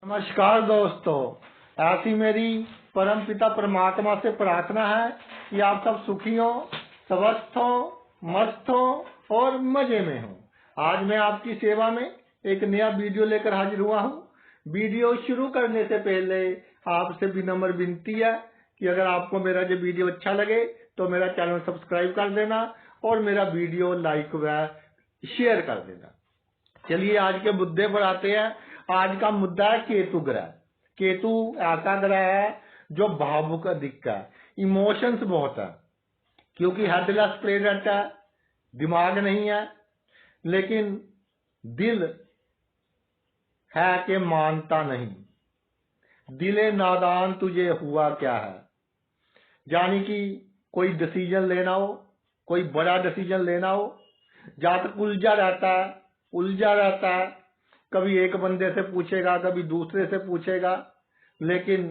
नमस्कार दोस्तों, ऐसी मेरी परम पिता परमात्मा से प्रार्थना है कि आप सब सुखी हो, स्वस्थ हो, मस्त हो और मजे में हो। आज मैं आपकी सेवा में एक नया वीडियो लेकर हाजिर हुआ हूँ। वीडियो शुरू करने से पहले आपसे विनम्र विनती है कि अगर आपको मेरा जो वीडियो अच्छा लगे तो मेरा चैनल सब्सक्राइब कर देना और मेरा वीडियो लाइक व शेयर कर देना। चलिए आज के मुद्दे पर आते हैं। आज का मुद्दा है केतु ग्रह। केतु ऐसा ग्रह है जो भावुक अधिक है, इमोशंस बहुत है, क्योंकि हेडलेस प्लेनेट है, दिमाग नहीं है लेकिन दिल है कि मानता नहीं। दिले नादान तुझे हुआ क्या है, यानी कि कोई डिसीजन लेना हो, कोई बड़ा डिसीजन लेना हो, जहां तक उलझा रहता है। कभी एक बंदे से पूछेगा, कभी दूसरे से पूछेगा, लेकिन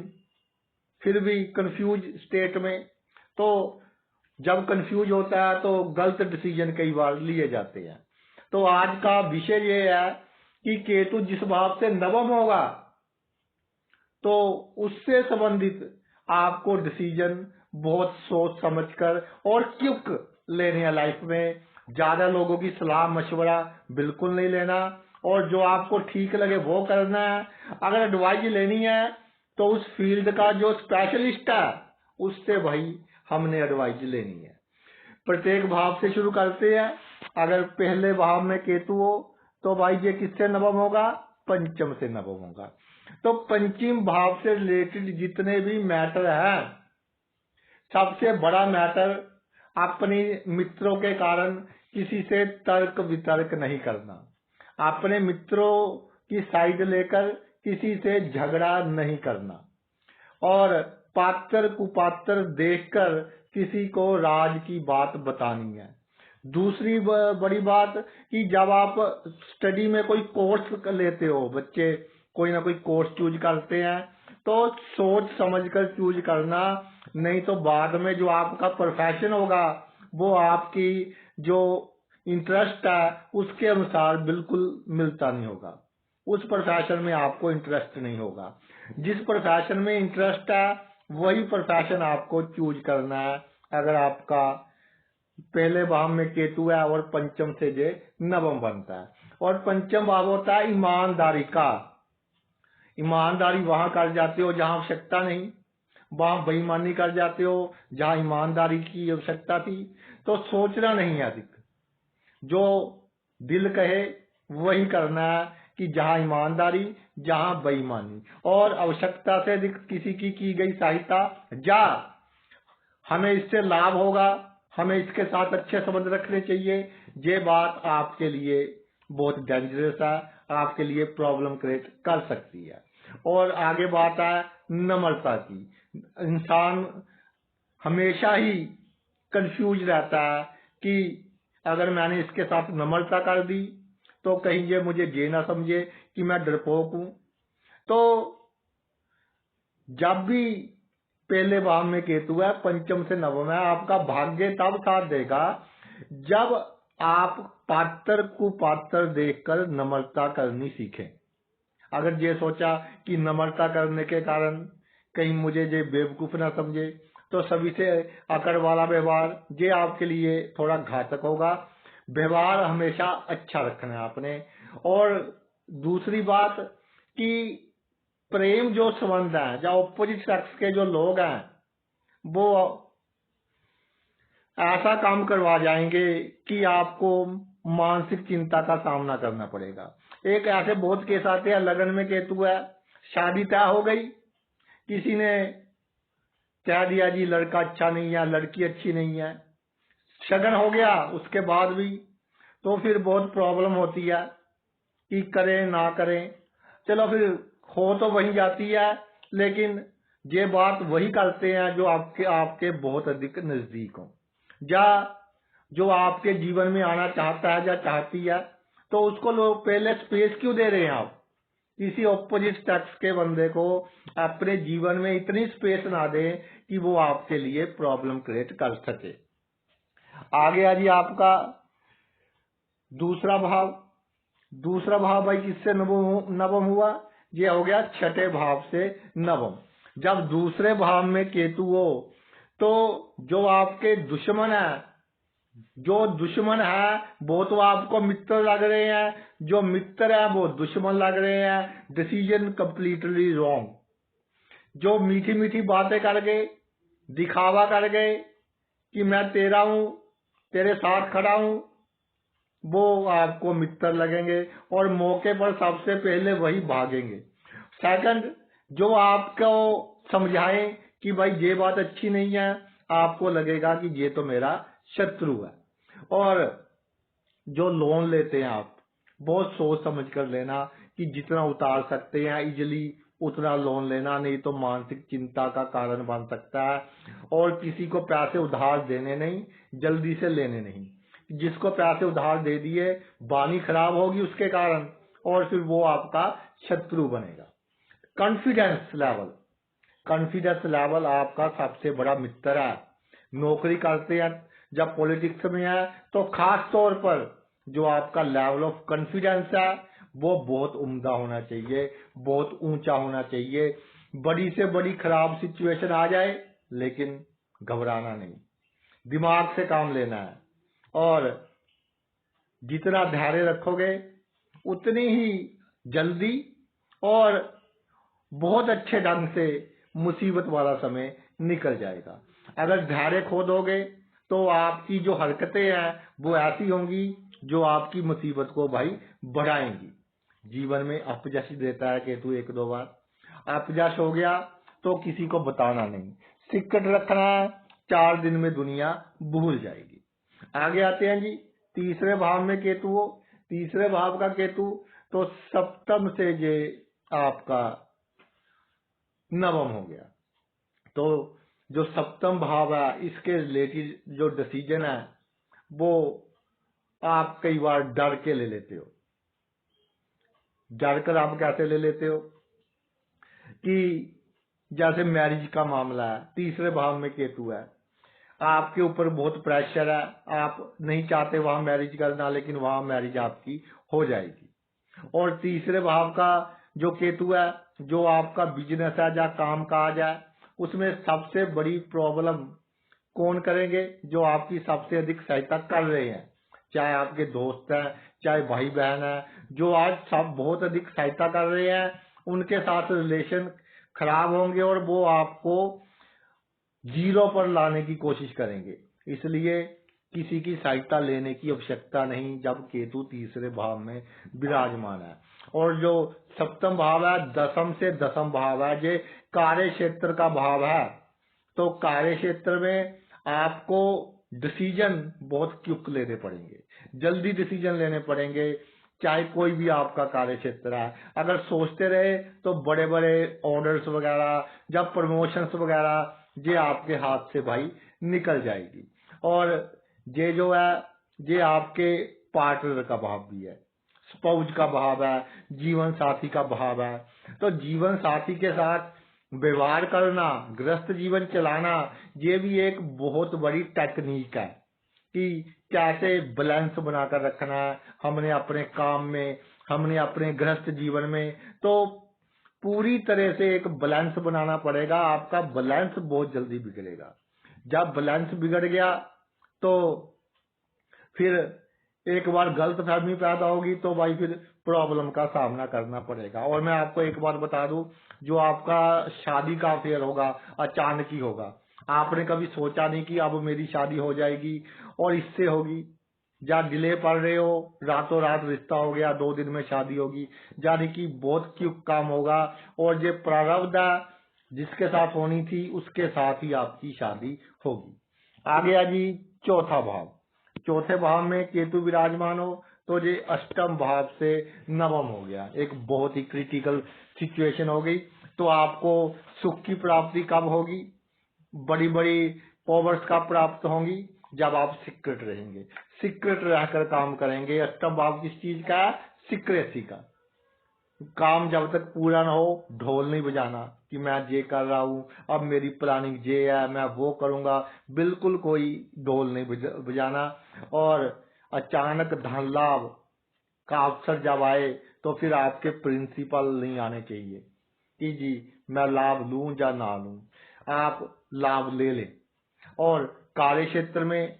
फिर भी कंफ्यूज स्टेट में। तो जब कंफ्यूज होता है तो गलत डिसीजन कई बार लिए जाते हैं। तो आज का विषय ये है कि केतु जिस भाव से नवम होगा तो उससे संबंधित आपको डिसीजन बहुत सोच समझकर और क्विक लेने हैं लाइफ में। ज्यादा लोगों की सलाह मशवरा बिल्कुल नहीं लेना और जो आपको ठीक लगे वो करना है। अगर एडवाइस लेनी है तो उस फील्ड का जो स्पेशलिस्ट है उससे भाई हमने एडवाइस लेनी है। प्रत्येक भाव से शुरू करते हैं। अगर पहले भाव में केतु हो तो भाई ये किससे नवम होगा? पंचम से नवम होगा। तो पंचम भाव से रिलेटेड जितने भी मैटर हैं, सबसे बड़ा मैटर अपने मित्रों के कारण किसी से तर्क वितर्क नहीं करना, अपने मित्रों की साइड लेकर किसी से झगड़ा नहीं करना और पात्र कुपात्र देखकर किसी को राज की बात बतानी है। दूसरी बड़ी बात कि जब आप स्टडी में कोई कोर्स लेते हो, बच्चे कोई ना कोई कोर्स चूज करते हैं तो सोच समझकर चूज करना, नहीं तो बाद में जो आपका प्रोफेशन होगा वो आपकी जो इंटरेस्ट है उसके अनुसार बिल्कुल मिलता नहीं होगा। उस प्रोफेशन में आपको इंटरेस्ट नहीं होगा। जिस प्रोफेशन में इंटरेस्ट है वही प्रोफेशन आपको चूज करना है। अगर आपका पहले भाव में केतु है और पंचम से जे नवम बनता है, और पंचम भाव होता है ईमानदारी का। ईमानदारी वहां कर जाते हो जहां आवश्यकता नहीं, वहां बेईमानी कर जाते हो जहां ईमानदारी की आवश्यकता थी। तो सोचना नहीं है अधिक, जो दिल कहे वही करना है कि जहां ईमानदारी जहां बेईमानी और आवश्यकता से अधिक किसी की गई सहायता, जा हमें इससे लाभ होगा, हमें इसके साथ अच्छे संबंध रखने चाहिए, ये बात आपके लिए बहुत डेंजरस है, आपके लिए प्रॉब्लम क्रिएट कर सकती है। और आगे बात है नम्रता की। इंसान हमेशा ही कंफ्यूज रहता है कि अगर मैंने इसके साथ नम्रता कर दी तो कहीं ये मुझे ये ना समझे कि मैं डरपोक हूं। तो जब भी पहले भाव में केतु है, पंचम से नवम है, आपका भाग्य तब साथ देगा जब आप पात्र कुपात्र देखकर नम्रता करनी सीखें। अगर ये सोचा कि नम्रता करने के कारण कहीं मुझे ये बेवकूफ ना समझे तो सभी से अकड़ वाला व्यवहार ये आपके लिए थोड़ा घातक होगा। व्यवहार हमेशा अच्छा रखना है आपने। और दूसरी बात कि प्रेम जो संबंध है, जो ऑपोजिट सेक्स के जो लोग हैं वो ऐसा काम करवा जाएंगे कि आपको मानसिक चिंता का सामना करना पड़ेगा। एक ऐसे बहुत केस आते हैं, लगन में केतु है, शादी तय हो गई, किसी ने कह दिया जी लड़का अच्छा नहीं है, लड़की अच्छी नहीं है, शगन हो गया उसके बाद भी, तो फिर बहुत प्रॉब्लम होती है कि करें ना करें। चलो फिर हो तो वही जाती है, लेकिन ये बात वही करते हैं जो आपके आपके बहुत अधिक नजदीक हो, या जो आपके जीवन में आना चाहता है या चाहती है। तो उसको लोग पहले स्पेस क्यों दे रहे हैं? आप किसी ऑपोजिट सेक्स के बंदे को अपने जीवन में इतनी स्पेस ना दें कि वो आपके लिए प्रॉब्लम क्रिएट कर सके। आगे आ जी आपका दूसरा भाव। दूसरा भाव भाई किससे नवम हुआ? ये हो गया छठे भाव से नवम। जब दूसरे भाव में केतु हो तो जो आपके दुश्मन है, जो दुश्मन है वो तो आपको मित्र लग रहे हैं, जो मित्र है वो दुश्मन लग रहे हैं। Decision completely wrong. जो मीठी मीठी बातें कर गए, दिखावा कर गए कि मैं तेरा हूं, तेरे साथ खड़ा हूं, वो आपको मित्र लगेंगे और मौके पर सबसे पहले वही भागेंगे। सेकंड, जो आपको समझाएं कि भाई ये बात अच्छी नहीं है, आपको लगेगा कि ये तो मेरा शत्रु है। और जो लोन लेते हैं आप, बहुत सोच समझ कर लेना कि जितना उतार सकते हैं इजिली उतना लोन लेना, नहीं तो मानसिक चिंता का कारण बन सकता है। और किसी को पैसे उधार देने नहीं, जल्दी से लेने नहीं। जिसको पैसे उधार दे दिए वाणी खराब होगी उसके कारण, और फिर वो आपका शत्रु बनेगा। कॉन्फिडेंस लेवल, कॉन्फिडेंस लेवल आपका सबसे बड़ा मित्र है। नौकरी करते हैं, जब पॉलिटिक्स में है तो खास तौर पर जो आपका लेवल ऑफ कॉन्फिडेंस है वो बहुत उम्दा होना चाहिए, बहुत ऊंचा होना चाहिए। बड़ी से बड़ी खराब सिचुएशन आ जाए लेकिन घबराना नहीं, दिमाग से काम लेना है। और जितना धैर्य रखोगे उतनी ही जल्दी और बहुत अच्छे ढंग से मुसीबत वाला समय निकल जाएगा। अगर धैर्य खो दोगे तो आपकी जो हरकतें हैं वो ऐसी होंगी जो आपकी मुसीबत को भाई बढ़ाएंगी। जीवन में अपयश देता है केतु एक दो बार। अपयश हो गया तो किसी को बताना नहीं, सीक्रेट रखना है, 4 दिन में दुनिया भूल जाएगी। आगे आते हैं जी, तीसरे भाव में केतु हो। तीसरे भाव का केतु तो सप्तम से जे आपका नवम हो गया। तो जो सप्तम भाव है इसके रिलेटेड जो डिसीजन है वो आप कई बार डर के ले लेते हो। डर कर आप कैसे ले लेते हो कि जैसे मैरिज का मामला है, तीसरे भाव में केतु है, आपके ऊपर बहुत प्रेशर है, आप नहीं चाहते वहां मैरिज करना लेकिन वहां मैरिज आपकी हो जाएगी। और तीसरे भाव का जो केतु है, जो आपका बिजनेस है या काम काज है, उसमें सबसे बड़ी प्रॉब्लम कौन करेंगे? जो आपकी सबसे अधिक सहायता कर रहे हैं, चाहे आपके दोस्त हैं, चाहे भाई बहन है, जो आज सब बहुत अधिक सहायता कर रहे हैं, उनके साथ रिलेशन खराब होंगे और वो आपको जीरो पर लाने की कोशिश करेंगे। इसलिए किसी की सहायता लेने की आवश्यकता नहीं जब केतु तीसरे भाव में विराजमान है। और जो सप्तम भाव है, दसम से दसम भाव है, ये कार्य क्षेत्र का भाव है। तो कार्य क्षेत्र में आपको डिसीजन बहुत क्विक लेने पड़ेंगे, जल्दी डिसीजन लेने पड़ेंगे। चाहे कोई भी आपका कार्य क्षेत्र है, अगर सोचते रहे तो बड़े बड़े ऑर्डर्स वगैरह, जब प्रमोशंस वगैरह ये आपके हाथ से भाई निकल जाएगी। और ये जो है ये आपके पार्टनर का भाव भी है, स्पाउस का भाव है, जीवन साथी का भाव है। तो जीवन साथी के साथ व्यवहार करना, गृहस्थ जीवन चलाना, ये भी एक बहुत बड़ी टेक्निक है कि कैसे बैलेंस बनाकर रखना है हमने अपने काम में, हमने अपने गृहस्थ जीवन में। तो पूरी तरह से एक बैलेंस बनाना पड़ेगा। आपका बैलेंस बहुत जल्दी बिगड़ेगा। जब बैलेंस बिगड़ गया तो फिर एक बार गलत फहमी पैदा होगी तो भाई फिर प्रॉब्लम का सामना करना पड़ेगा। और मैं आपको एक बात बता दूं, जो आपका शादी का अफेयर होगा अचानक ही होगा। आपने कभी सोचा नहीं कि अब मेरी शादी हो जाएगी और इससे होगी, या डिले पड़ रहे हो, रातों रात रिश्ता हो गया, 2 दिन में शादी होगी, यानी कि बहुत क्विक काम होगा। और ये प्रारब्ध है, जिसके साथ होनी थी उसके साथ ही आपकी शादी होगी। आगे आ जी चौथा भाव। चौथे भाव में केतु विराजमान हो तो ये अष्टम भाव से नवम हो गया, एक बहुत ही क्रिटिकल सिचुएशन हो गई। तो आपको सुख की प्राप्ति कब होगी? बड़ी बड़ी पावर्स का प्राप्त होंगी जब आप सीक्रेट रहेंगे, सीक्रेट रहकर काम करेंगे। अष्टम भाव किस चीज का है? सीक्रेसी का। काम जब तक पूरा ना हो ढोल नहीं बजाना कि मैं ये कर रहा हूँ, अब मेरी प्लानिंग ये है, मैं वो करूंगा, बिल्कुल कोई ढोल नहीं बजाना। और अचानक धन लाभ का अवसर जब आए तो फिर आपके प्रिंसिपल नहीं आने चाहिए कि जी मैं लाभ लूं या ना लूं। आप लाभ ले लें। और कार्य क्षेत्र में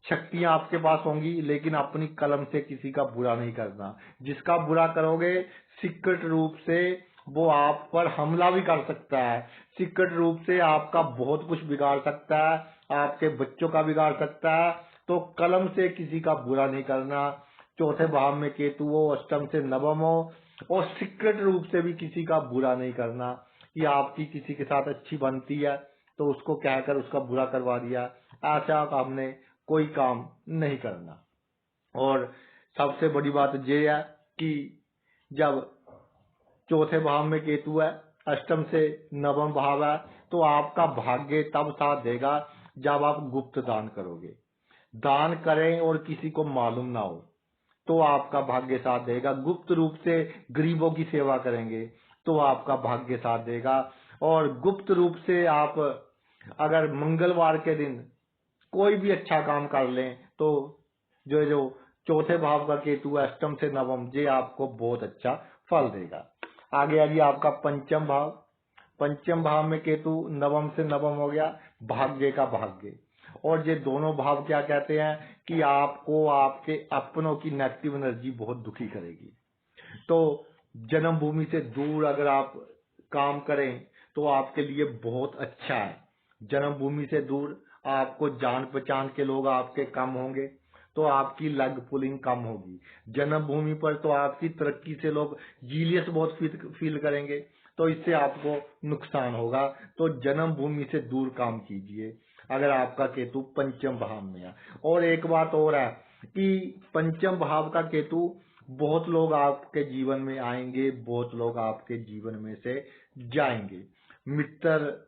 शक्तियां आपके पास होंगी, लेकिन अपनी कलम से किसी का बुरा नहीं करना। जिसका बुरा करोगे सीक्रेट रूप से वो आप पर हमला भी कर सकता है, सीक्रेट रूप से आपका बहुत कुछ बिगाड़ सकता है, आपके बच्चों का बिगाड़ सकता है। तो कलम से किसी का बुरा नहीं करना। चौथे भाव में केतु हो, अष्टम से नवम हो, और सीक्रेट रूप से भी किसी का बुरा नहीं करना कि आपकी किसी के साथ अच्छी बनती है तो उसको कहकर उसका बुरा करवा दिया। ऐसा हमने कोई काम नहीं करना। और सबसे बड़ी बात यह है कि जब चौथे भाव में केतु है, अष्टम से नवम भाव है, तो आपका भाग्य तब साथ देगा जब आप गुप्त दान करोगे। दान करें और किसी को मालूम ना हो तो आपका भाग्य साथ देगा। गुप्त रूप से गरीबों की सेवा करेंगे तो आपका भाग्य साथ देगा। और गुप्त रूप से आप अगर मंगलवार के दिन कोई भी अच्छा काम कर लें तो जो जो चौथे भाव का केतु है, अष्टम से नवम, ये आपको बहुत अच्छा फल देगा। आगे आइए आपका पंचम भाव। पंचम भाव में केतु नवम से नवम हो गया, भाग्य का भाग्य। और ये दोनों भाव क्या कहते हैं कि आपको आपके अपनों की नेगेटिव एनर्जी बहुत दुखी करेगी। तो जन्मभूमि से दूर अगर आप काम करें तो आपके लिए बहुत अच्छा है। जन्मभूमि से दूर आपको जान पहचान के लोग आपके कम होंगे तो आपकी लग पुलिंग कम होगी। जन्मभूमि पर तो आपकी तरक्की से लोग जीलियस बहुत फील करेंगे, तो इससे आपको नुकसान होगा। तो जन्मभूमि से दूर काम कीजिए अगर आपका केतु पंचम भाव में है। और एक बात और है कि पंचम भाव का केतु, बहुत लोग आपके जीवन में आएंगे, बहुत लोग आपके जीवन में से जाएंगे। मित्र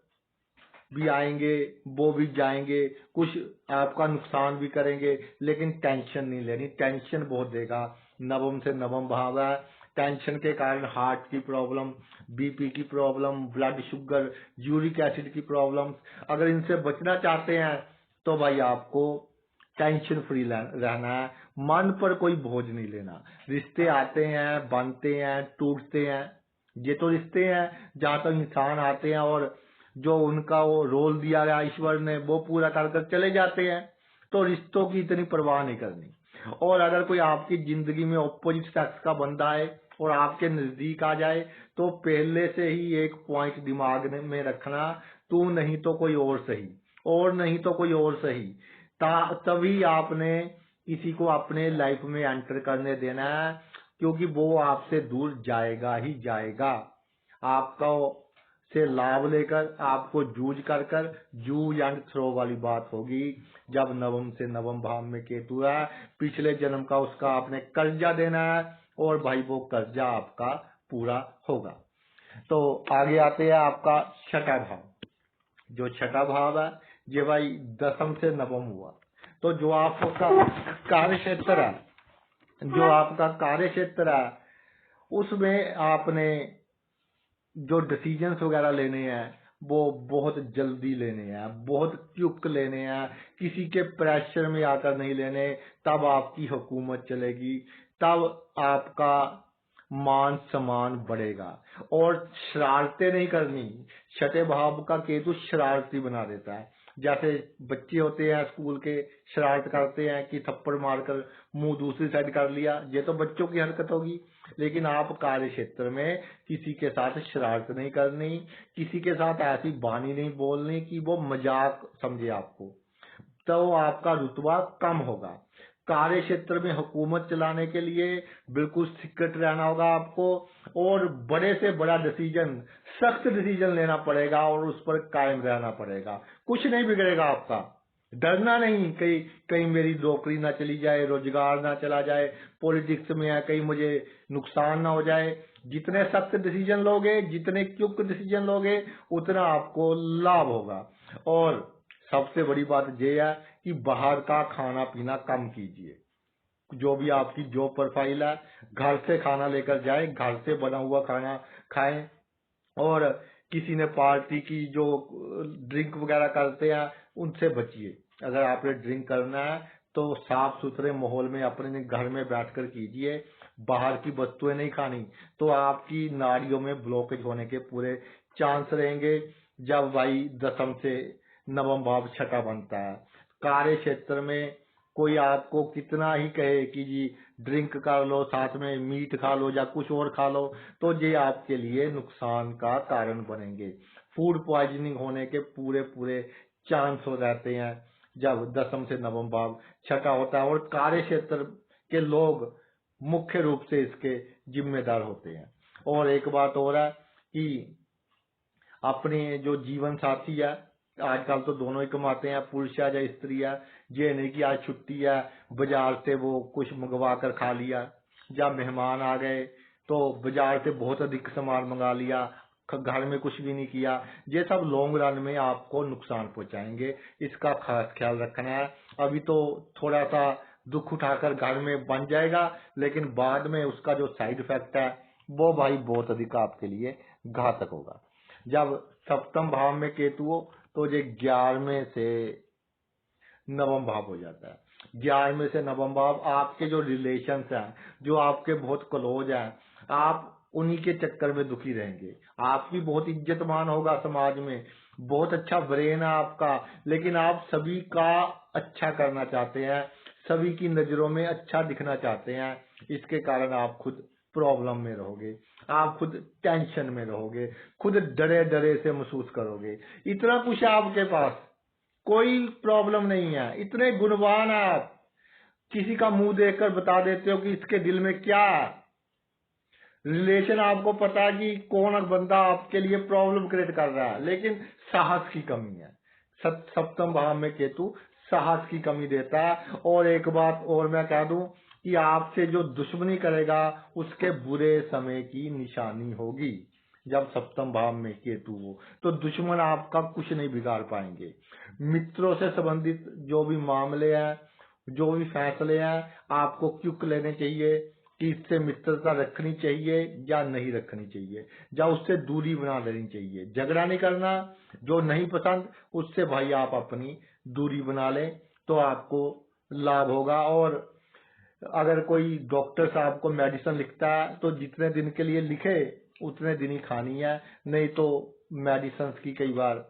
भी आएंगे, वो भी जाएंगे, कुछ आपका नुकसान भी करेंगे, लेकिन टेंशन नहीं लेनी। टेंशन बहुत देगा। नवम से नवम भाव है, टेंशन के कारण हार्ट की प्रॉब्लम, बीपी की problem, blood sugar, uric acid की प्रॉब्लम, अगर इनसे बचना चाहते हैं तो भाई आपको टेंशन फ्री रहना है। मन पर कोई बोझ नहीं लेना। रिश्ते आते हैं, बनते हैं, टूटते हैं। ये तो रिश्ते हैं जहाँ तक इंसान आते हैं और जो उनका वो रोल दिया गया ईश्वर ने वो पूरा कर कर चले जाते हैं। तो रिश्तों की इतनी परवाह नहीं करनी। और अगर कोई आपकी जिंदगी में ऑपोजिट सेक्स का बंदा है और आपके नजदीक आ जाए तो पहले से ही एक पॉइंट दिमाग में रखना, तू नहीं तो कोई और सही, और नहीं तो कोई और सही। तभी आपने किसी को अपने लाइफ में एंटर करने देना है, क्योंकि वो आपसे दूर जाएगा ही जाएगा। आपका से लाभ लेकर आपको जूझ कर कर जू एंड थ्रो वाली बात होगी। जब नवम से नवम भाव में केतु है, पिछले जन्म का उसका आपने कर्जा देना है और भाई वो कर्जा आपका पूरा होगा। तो आगे आते हैं आपका छठा भाव। जो छठा भाव है ये भाई दसम से नवम हुआ। तो जो आपका कार्य क्षेत्र है, जो आपका कार्य क्षेत्र है उसमें आपने जो डिसीजंस वगैरह लेने हैं वो बहुत जल्दी लेने हैं, बहुत क्विक लेने हैं, किसी के प्रेशर में आकर नहीं लेने। तब आपकी हुकूमत चलेगी, तब आपका मान सम्मान बढ़ेगा। और शरारतें नहीं करनी। छठे भाव का केतु शरारती बना देता है। जैसे बच्चे होते हैं स्कूल के, शरारत करते हैं कि थप्पड़ मारकर मुंह दूसरी साइड कर लिया, ये तो बच्चों की हरकत होगी। लेकिन आप कार्य क्षेत्र में किसी के साथ शरारत नहीं करनी, किसी के साथ ऐसी वाणी नहीं बोलनी कि वो मजाक समझे आपको, तो आपका रुतबा कम होगा। कार्य क्षेत्र में हुकूमत चलाने के लिए बिल्कुल सीक्रेट रहना होगा आपको, और बड़े से बड़ा डिसीजन, सख्त डिसीजन लेना पड़ेगा और उस पर कायम रहना पड़ेगा। कुछ नहीं बिगड़ेगा आपका, डरना नहीं कहीं कहीं मेरी नौकरी ना चली जाए, रोजगार ना चला जाए, पॉलिटिक्स में है कहीं मुझे नुकसान ना हो जाए। जितने सख्त डिसीजन लोगे, जितने क्विक डिसीजन लोगे, उतना आपको लाभ होगा। और सबसे बड़ी बात यह है कि बाहर का खाना पीना कम कीजिए। जो भी आपकी जॉब प्रोफाइल है, घर से खाना लेकर जाए, घर से बना हुआ खाना खाएं। और किसी ने पार्टी की जो ड्रिंक वगैरह करते हैं उनसे बचिए। अगर आपने ड्रिंक करना है तो साफ सुथरे माहौल में अपने घर में बैठकर कीजिए। बाहर की वस्तुएं नहीं खानी, तो आपकी नाड़ियों में ब्लॉकेज होने के पूरे चांस रहेंगे। जब भाई दसम से नवम भाव छठा बनता है, कार्य क्षेत्र में कोई आपको कितना ही कहे कि जी ड्रिंक कर लो, साथ में मीट खा लो या कुछ और खा लो, तो ये आपके लिए नुकसान का कारण बनेंगे। फूड पॉइजनिंग होने के पूरे पूरे चांस हो जाते हैं जब दसम से नवम भाव छठा होता है, और कार्य क्षेत्र के लोग मुख्य रूप से इसके जिम्मेदार होते हैं। और एक बात और है कि अपने जो जीवन साथी है, आजकल तो दोनों ही कमाते हैं, पुरुष है या स्त्री है, ये नहीं कि आज छुट्टी है बाजार से वो कुछ मंगवा कर खा लिया, या मेहमान आ गए तो बाजार से बहुत अधिक सामान मंगा लिया, घर में कुछ भी नहीं किया, ये सब लॉन्ग रन में आपको नुकसान पहुंचाएंगे। इसका खास ख्याल रखना है। अभी तो थोड़ा सा दुख उठाकर घर में बन जाएगा, लेकिन बाद में उसका जो साइड इफेक्ट है वो भाई बहुत अधिक आपके लिए घातक होगा। जब सप्तम भाव में केतु हो तो ये 11वें से नवम भाव हो जाता है। 11वें से नवम भाव आपके जो रिलेशंस हैं, जो आपके बहुत क्लोज हैं, आप उन्हीं के चक्कर में दुखी रहेंगे। आपकी बहुत इज्जतमान होगा समाज में, बहुत अच्छा ब्रेन है आपका, लेकिन आप सभी का अच्छा करना चाहते हैं, सभी की नजरों में अच्छा दिखना चाहते हैं। इसके कारण आप खुद प्रॉब्लम में रहोगे, आप खुद टेंशन में रहोगे, खुद डरे डरे से महसूस करोगे। इतना कुछ है आपके पास, कोई प्रॉब्लम नहीं है, इतने गुणवान हैं आप, किसी का मुंह देखकर बता देते हो कि इसके दिल में क्या है। रिलेशन आपको पता है कि कौन बंदा आपके लिए प्रॉब्लम क्रिएट कर रहा है, लेकिन साहस की कमी है। सप्तम भाव में केतु साहस की कमी देता है। और एक बात और मैं कह दूं कि आपसे जो दुश्मनी करेगा उसके बुरे समय की निशानी होगी। जब सप्तम भाव में केतु हो तो दुश्मन आपका कुछ नहीं बिगाड़ पाएंगे। मित्रों से संबंधित जो भी मामले हैं, जो भी फैसले हैं, आपको क्विक लेने चाहिए कि इससे मित्रता रखनी चाहिए या नहीं रखनी चाहिए, या उससे दूरी बना लेनी चाहिए। झगड़ा नहीं करना, जो नहीं पसंद उससे भाई आप अपनी दूरी बना लें तो आपको लाभ होगा। और अगर कोई डॉक्टर साहब को मेडिसिन लिखता है तो जितने दिन के लिए लिखे उतने दिन ही खानी है, नहीं तो मेडिसिन की कई बार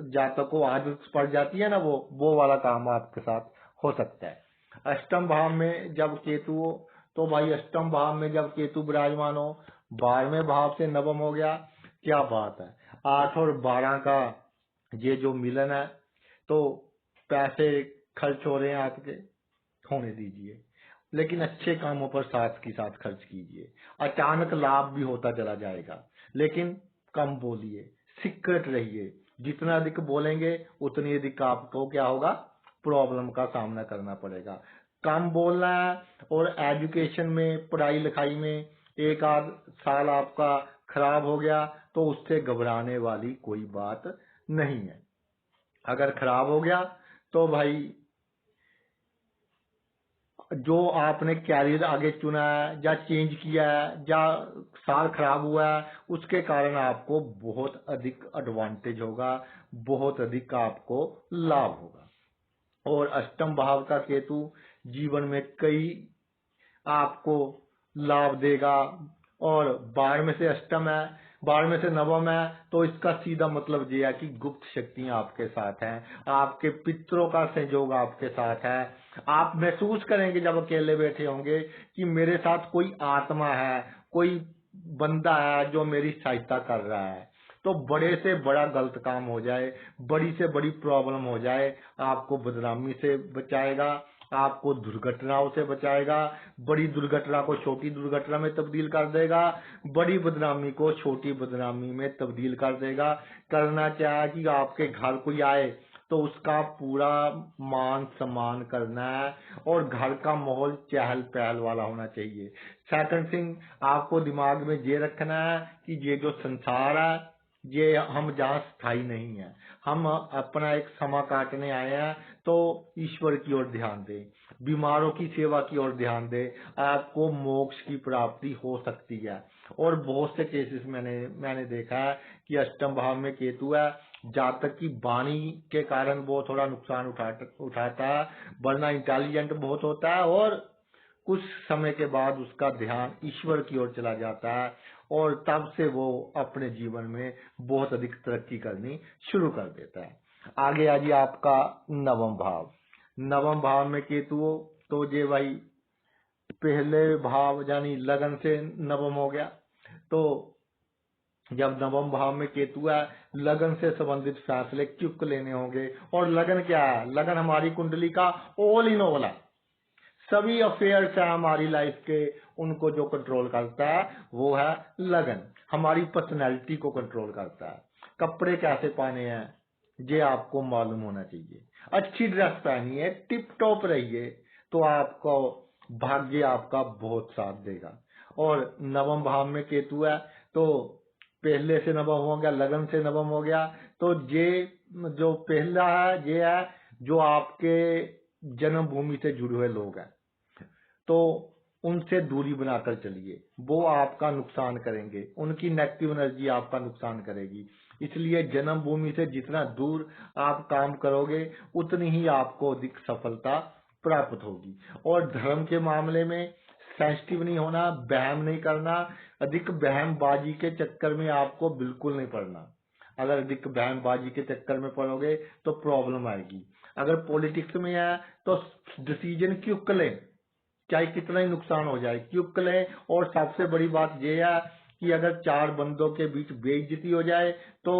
जातक को आदत पड़ जाती है ना, वो वाला काम आपके साथ हो सकता है। अष्टम भाव में जब केतु हो तो भाई अष्टम भाव में जब केतु विराजमान हो, 12वें भाव से नवम हो गया, क्या बात है। 8 और 12 का ये जो मिलन है, तो पैसे खर्च हो रहे हैं आपके, होने दीजिए, लेकिन अच्छे कामों पर साथ की साथ खर्च कीजिए। अचानक लाभ भी होता चला जाएगा, लेकिन कम बोलिए, सीक्रेट रहिए। जितना अधिक बोलेंगे उतनी अधिक आपको क्या होगा, प्रॉब्लम का सामना करना पड़ेगा। कम बोलना है। और एजुकेशन में, पढ़ाई लिखाई में एक आध साल आपका खराब हो गया तो उससे घबराने वाली कोई बात नहीं है। अगर खराब हो गया तो भाई जो आपने कैरियर आगे चुना है या चेंज किया है या साल खराब हुआ है, उसके कारण आपको बहुत अधिक एडवांटेज होगा, बहुत अधिक आपको लाभ होगा। और अष्टम भाव का केतु जीवन में कई आपको लाभ देगा। और 12वें से अष्टम है, 12वें से नवम है, तो इसका सीधा मतलब ये है कि गुप्त शक्तियां आपके साथ हैं, आपके पितरों का सहयोग आपके साथ है। आप महसूस करेंगे जब अकेले बैठे होंगे कि मेरे साथ कोई आत्मा है, कोई बंदा है जो मेरी सहायता कर रहा है। तो बड़े से बड़ा गलत काम हो जाए, बड़ी से बड़ी प्रॉब्लम हो जाए, आपको बदनामी से बचाएगा, आपको दुर्घटनाओं से बचाएगा। बड़ी दुर्घटना को छोटी दुर्घटना में तब्दील कर देगा, बड़ी बदनामी को छोटी बदनामी में तब्दील कर देगा। करना क्या है कि आपके घर कोई आए तो उसका पूरा मान सम्मान करना है, और घर का माहौल चहल पहल वाला होना चाहिए। सेकंड थिंग, आपको दिमाग में ये रखना है कि ये जो संसार है, ये हम जहाँ स्थायी नहीं है, हम अपना एक समा काटने आए हैं, तो ईश्वर की ओर ध्यान दें, बीमारों की सेवा की ओर ध्यान दें, आपको मोक्ष की प्राप्ति हो सकती है। और बहुत से केसेस मैंने देखा है कि अष्टम भाव में केतु है, जातक की वाणी के कारण वो थोड़ा नुकसान उठाता है, वरना इंटेलिजेंट बहुत होता है और कुछ समय के बाद उसका ध्यान ईश्वर की ओर चला जाता है और तब से वो अपने जीवन में बहुत अधिक तरक्की करनी शुरू कर देता है। आगे आ जी आपका नवम भाव। नवम भाव में केतु हो तो ये भाई पहले भाव यानी लगन से नवम हो गया। तो जब नवम भाव में केतु है, लगन से संबंधित फैसले क्यों लेने होंगे। और लगन क्या है? लगन हमारी कुंडली का ऑल इन ऑल है। सभी अफेयर्स है हमारी लाइफ के, उनको जो कंट्रोल करता है वो है लगन। हमारी पर्सनैलिटी को कंट्रोल करता है। कपड़े कैसे पहने हैं ये आपको मालूम होना चाहिए। अच्छी ड्रेस पहनिए, टिप टॉप रहिए, तो आपको भाग्य आपका बहुत साथ देगा। और नवम भाव में केतु है तो पहले से नवम हो गया, लगन से नवम हो गया। तो ये जो पहला है ये है जो आपके जन्मभूमि से जुड़े हुए लोग हैं, तो उनसे दूरी बनाकर चलिए। वो आपका नुकसान करेंगे, उनकी नेगेटिव एनर्जी आपका नुकसान करेगी। इसलिए जन्मभूमि से जितना दूर आप काम करोगे उतनी ही आपको अधिक सफलता प्राप्त होगी। और धर्म के मामले में सेंसिटिव नहीं होना, बहम नहीं करना। अधिक बहमबाजी के चक्कर में आपको बिल्कुल नहीं पड़ना। अगर अधिक बहमबाजी के चक्कर में पड़ोगे तो प्रॉब्लम आएगी। अगर पॉलिटिक्स में है तो डिसीजन क्विक लें, चाहे कितना ही नुकसान हो जाए, क्विक लें। और सबसे बड़ी बात यह है कि अगर चार बंदों के बीच बेइज्जती हो जाए तो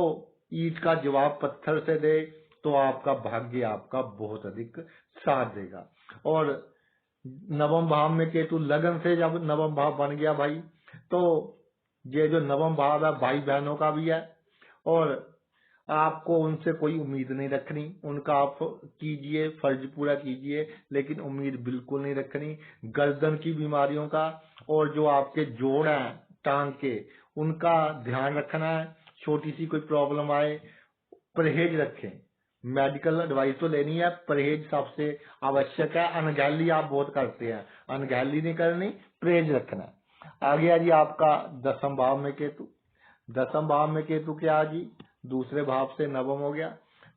ईंट का जवाब पत्थर से दे, तो आपका भाग्य आपका बहुत अधिक साथ देगा। और नवम भाव में केतु लगन से जब नवम भाव बन गया भाई, तो ये जो नवम भाव है भाई बहनों का भी है। और आपको उनसे कोई उम्मीद नहीं रखनी, उनका आप कीजिए, फर्ज पूरा कीजिए, लेकिन उम्मीद बिल्कुल नहीं रखनी। गर्दन की बीमारियों का और जो आपके जोड़ हैं टांग के, उनका ध्यान रखना है। छोटी सी कोई प्रॉब्लम आए, परहेज रखें। मेडिकल एडवाइस तो लेनी है, परहेज सबसे आवश्यक है। अनगहली आप बहुत करते हैं, अनगहली नहीं करनी, परहेज रखना है। आगे आ जी आपका दसम भाव में केतु। दसम भाव में केतु क्या जी? दूसरे भाव से नवम हो गया।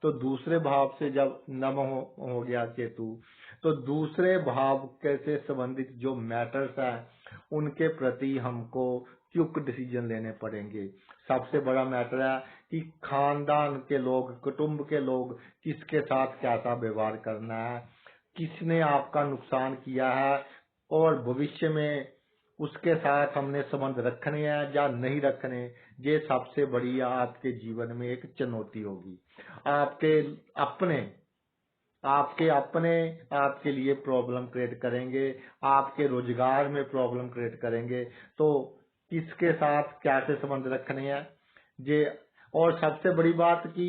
तो दूसरे भाव से जब नवम हो गया केतु, तो दूसरे भाव से संबंधित जो मैटर्स है उनके प्रति हमको क्विक डिसीजन लेने पड़ेंगे। सबसे बड़ा मैटर है कि खानदान के लोग, कुटुंब के लोग किसके साथ कैसा व्यवहार करना है, किसने आपका नुकसान किया है, और भविष्य में उसके साथ हमने संबंध रखने हैं या नहीं रखने। ये सबसे बड़ी आपके जीवन में एक चुनौती होगी। आपके अपने आपके लिए प्रॉब्लम क्रिएट करेंगे, आपके रोजगार में प्रॉब्लम क्रिएट करेंगे। तो किसके साथ कैसे संबंध रखने हैं ये। और सबसे बड़ी बात कि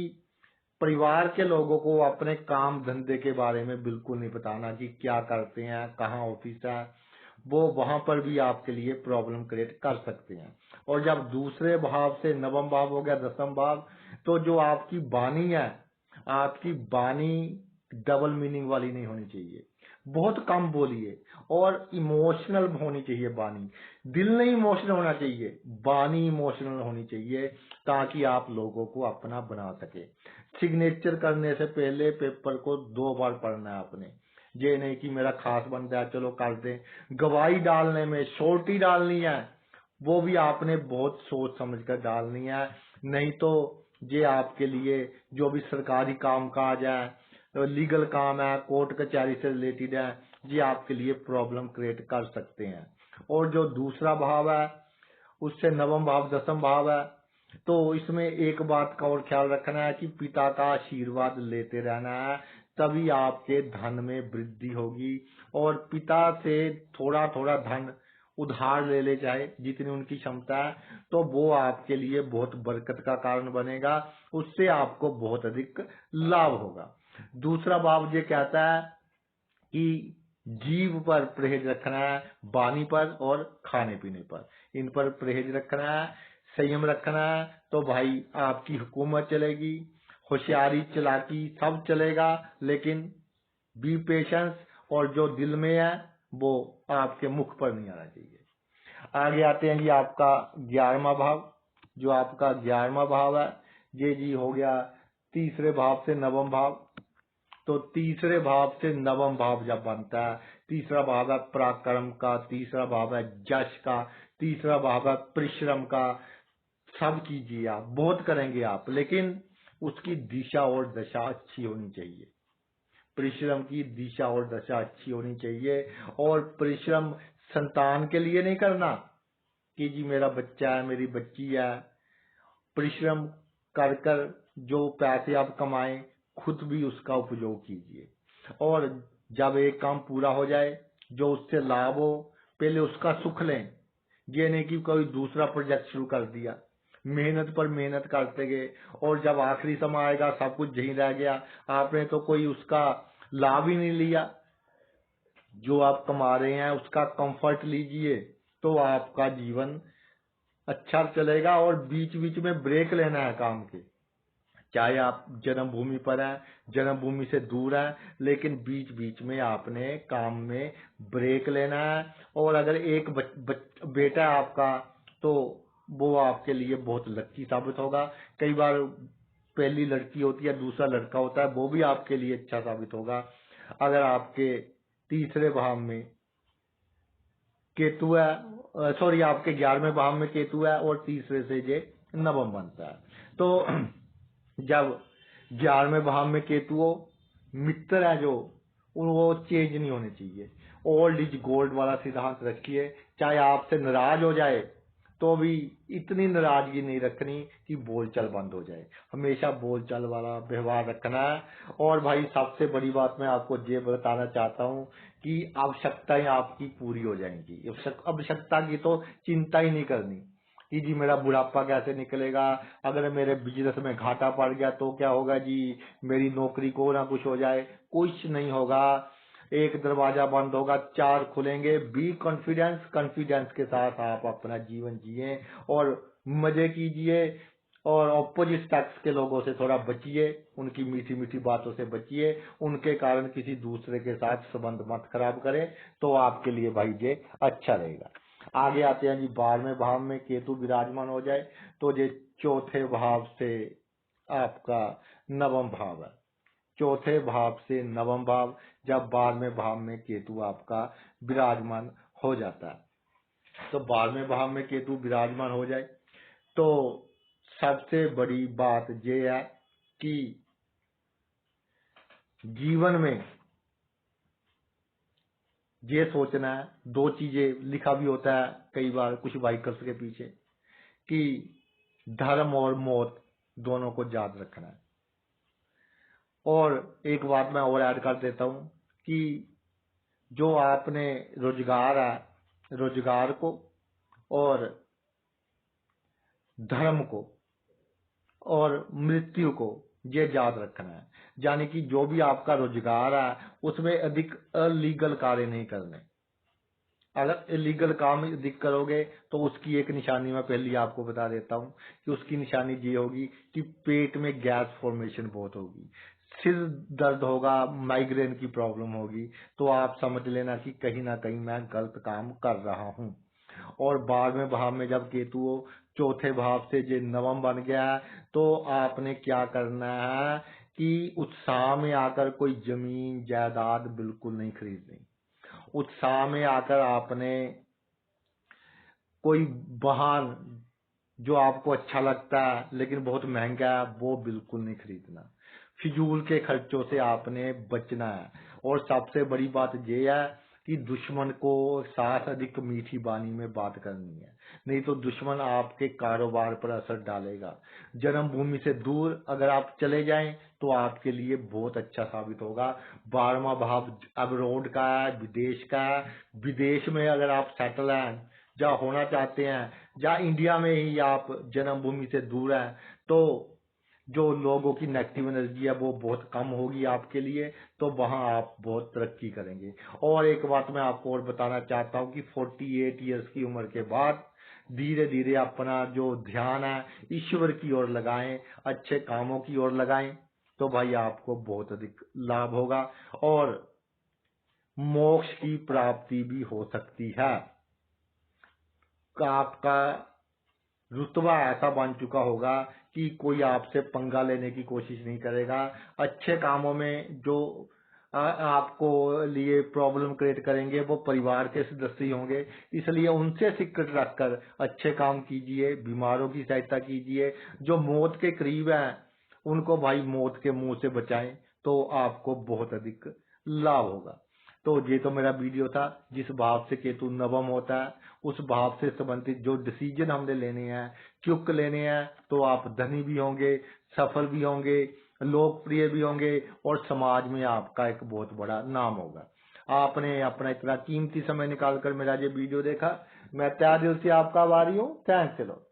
परिवार के लोगों को अपने काम धंधे के बारे में बिल्कुल नहीं बताना कि क्या करते हैं, कहाँ ऑफिस है। वो वहां पर भी आपके लिए प्रॉब्लम क्रिएट कर सकते हैं। और जब दूसरे भाव से नवम भाव हो गया दसम भाव, तो जो आपकी वाणी है, आपकी वाणी डबल मीनिंग वाली नहीं होनी चाहिए। बहुत कम बोलिए और इमोशनल होनी चाहिए वाणी। दिल नहीं इमोशनल होना चाहिए, वाणी इमोशनल होनी चाहिए, ताकि आप लोगों को अपना बना सके। सिग्नेचर करने से पहले पेपर को 2 बार पढ़ना है आपने। ये नहीं कि मेरा खास बंदा है चलो कर दें। गवाही डालने में श्योरिटी डालनी है, वो भी आपने बहुत सोच समझ कर डालनी है। नहीं तो ये आपके लिए जो भी सरकारी काम काज है, लीगल काम है, कोर्ट कचहरी से रिलेटेड है, ये आपके लिए प्रॉब्लम क्रिएट कर सकते हैं। और जो दूसरा भाव है उससे नवम भाव दसम भाव है, तो इसमें एक बात का और ख्याल रखना है कि पिता का आशीर्वाद लेते रहना है, तभी आपके धन में वृद्धि होगी। और पिता से थोड़ा थोड़ा धन उधार ले ले, चाहे जितनी उनकी क्षमता है, तो वो आपके लिए बहुत बरकत का कारण बनेगा। उससे आपको बहुत अधिक लाभ होगा। दूसरा भाव ये कहता है कि जीव पर परहेज रखना है, वाणी पर और खाने पीने पर, इन पर परहेज रखना है, संयम रखना है। तो भाई आपकी हुकूमत चलेगी, होशियारी चालाकी सब चलेगा, लेकिन बी पेशेंस, और जो दिल में है वो आपके मुख पर नहीं आना चाहिए। आगे आते हैं जी आपका 11वां भाव। जो आपका 11वां भाव है ये जी हो गया तीसरे भाव से नवम भाव। तो तीसरे भाव से नवम भाव जब बनता है, तीसरा भाव है पराक्रम का, तीसरा भाव है यश का, तीसरा भाव है परिश्रम का। सब कीजिए आप, बहुत करेंगे आप, लेकिन उसकी दिशा और दशा अच्छी होनी चाहिए। परिश्रम की दिशा और दशा अच्छी होनी चाहिए। और परिश्रम संतान के लिए नहीं करना कि जी मेरा बच्चा है, मेरी बच्ची है। परिश्रम कर कर जो पैसे आप कमाएं, खुद भी उसका उपयोग कीजिए। और जब एक काम पूरा हो जाए, जो उससे लाभ हो, पहले उसका सुख लें। ये नहीं कि कोई दूसरा प्रोजेक्ट शुरू कर दिया, मेहनत पर मेहनत करते गए, और जब आखिरी समय आएगा सब कुछ यहीं रह गया, आपने तो कोई उसका लाभ ही नहीं लिया। जो आप कमा रहे हैं उसका कंफर्ट लीजिए, तो आपका जीवन अच्छा चलेगा। और बीच बीच में ब्रेक लेना है काम के, चाहे आप जन्मभूमि पर हैं, जन्मभूमि से दूर हैं, लेकिन बीच बीच में आपने काम में ब्रेक लेना है। और अगर एक बेटा है आपका, तो वो आपके लिए बहुत लकी साबित होगा। कई बार पहली लड़की होती है, दूसरा लड़का होता है, वो भी आपके लिए अच्छा साबित होगा। अगर आपके तीसरे भाव में केतु है, सॉरी आपके 11वें भाव में केतु है, और तीसरे से ये नवम बनता है। तो जब 11वें भाव में केतु हो, मित्र है जो, वो चेंज नहीं होने चाहिए। ओल्ड इज गोल्ड वाला सिद्धांत रखिए। चाहे आपसे नाराज हो जाए तो भी इतनी नाराजगी नहीं रखनी कि बोलचाल बंद हो जाए। हमेशा बोलचाल वाला व्यवहार रखना है। और भाई सबसे बड़ी बात मैं आपको ये बताना चाहता हूँ कि आवश्यकताएं आपकी पूरी हो जाएंगी। आवश्यकता की तो चिंता ही नहीं करनी कि जी मेरा बुढ़ापा कैसे निकलेगा, अगर मेरे बिजनेस में घाटा पड़ गया तो क्या होगा जी, मेरी नौकरी को ना कुछ हो जाए। कुछ नहीं होगा। एक दरवाजा बंद होगा, 4 खुलेंगे। बी कॉन्फिडेंस, कॉन्फिडेंस के साथ आप अपना जीवन जिए और मजे कीजिए। और ऑपोजिट सेक्स के लोगों से थोड़ा बचिए, उनकी मीठी मीठी बातों से बचिए। उनके कारण किसी दूसरे के साथ संबंध मत खराब करें, तो आपके लिए भाई ये अच्छा रहेगा। आगे आते हैं जी, 12वें भाव में केतु विराजमान हो जाए तो ये चौथे भाव से आपका नवम भाव है। चौथे भाव से नवम भाव, जब 12वें भाव में केतु आपका विराजमान हो जाता है, तो 12वें भाव में केतु विराजमान हो जाए तो सबसे बड़ी बात यह है कि जीवन में ये सोचना है। 2 चीजें लिखा भी होता है कई बार कुछ व्हीकल्स के पीछे, कि धर्म और मौत दोनों को याद रखना है। और एक बात मैं और ऐड कर देता हूं कि जो आपने रोजगार है, रोजगार को और धर्म को और मृत्यु को ये याद रखना है। यानी कि जो भी आपका रोजगार है उसमें अधिक अलीगल कार्य नहीं करने। अगर इलीगल काम अधिक करोगे तो उसकी एक निशानी मैं पहले ही आपको बता देता हूँ कि उसकी निशानी ये होगी कि पेट में गैस फॉर्मेशन बहुत होगी, सिर दर्द होगा, माइग्रेन की प्रॉब्लम होगी। तो आप समझ लेना कि कहीं ना कहीं मैं गलत काम कर रहा हूँ। और 12वें भाव में जब केतु हो, चौथे भाव से जो नवम बन गया है, तो आपने क्या करना है कि उत्साह में आकर कोई जमीन जायदाद बिल्कुल नहीं खरीदनी। उत्साह में आकर आपने कोई वाहन जो आपको अच्छा लगता है लेकिन बहुत महंगा है, वो बिल्कुल नहीं खरीदना। फिजूल के खर्चों से आपने बचना है। और सबसे बड़ी बात ये है कि दुश्मन को साथ अधिक मीठी बानी में बात करनी है, नहीं तो दुश्मन आपके कारोबार पर असर डालेगा। जन्मभूमि से दूर अगर आप चले जाएं तो आपके लिए बहुत अच्छा साबित होगा। 12वां भाव अब्रोड का है, विदेश का है। विदेश में अगर आप सेटल हैं, जहाँ होना चाहते हैं, जहाँ इंडिया में ही आप जन्मभूमि से दूर हैं, तो जो लोगों की नेगेटिव एनर्जी है वो बहुत कम होगी आपके लिए, तो वहां आप बहुत तरक्की करेंगे। और एक बात मैं आपको और बताना चाहता हूँ कि 48 इयर्स की उम्र के बाद धीरे धीरे अपना जो ध्यान है ईश्वर की ओर लगाएं, अच्छे कामों की ओर लगाएं, तो भाई आपको बहुत अधिक लाभ होगा और मोक्ष की प्राप्ति भी हो सकती है। आपका रुतबा ऐसा बन चुका होगा कि कोई आपसे पंगा लेने की कोशिश नहीं करेगा। अच्छे कामों में जो आपको लिए प्रॉब्लम क्रिएट करेंगे, वो परिवार के सदस्य होंगे। इसलिए उनसे सीक्रेट रखकर अच्छे काम कीजिए, बीमारों की सहायता कीजिए। जो मौत के करीब हैं उनको भाई मौत के मुंह से बचाएं, तो आपको बहुत अधिक लाभ होगा। तो ये तो मेरा वीडियो था। जिस भाव से केतु नवम होता है उस भाव से संबंधित जो डिसीजन हमने लेने हैं, क्विक लेने हैं, तो आप धनी भी होंगे, सफल भी होंगे, लोकप्रिय भी होंगे और समाज में आपका एक बहुत बड़ा नाम होगा। आपने अपना इतना कीमती समय निकालकर मेरा ये वीडियो देखा, मैं तहे दिल से आपका आभारी हूँ। Thanks a lot.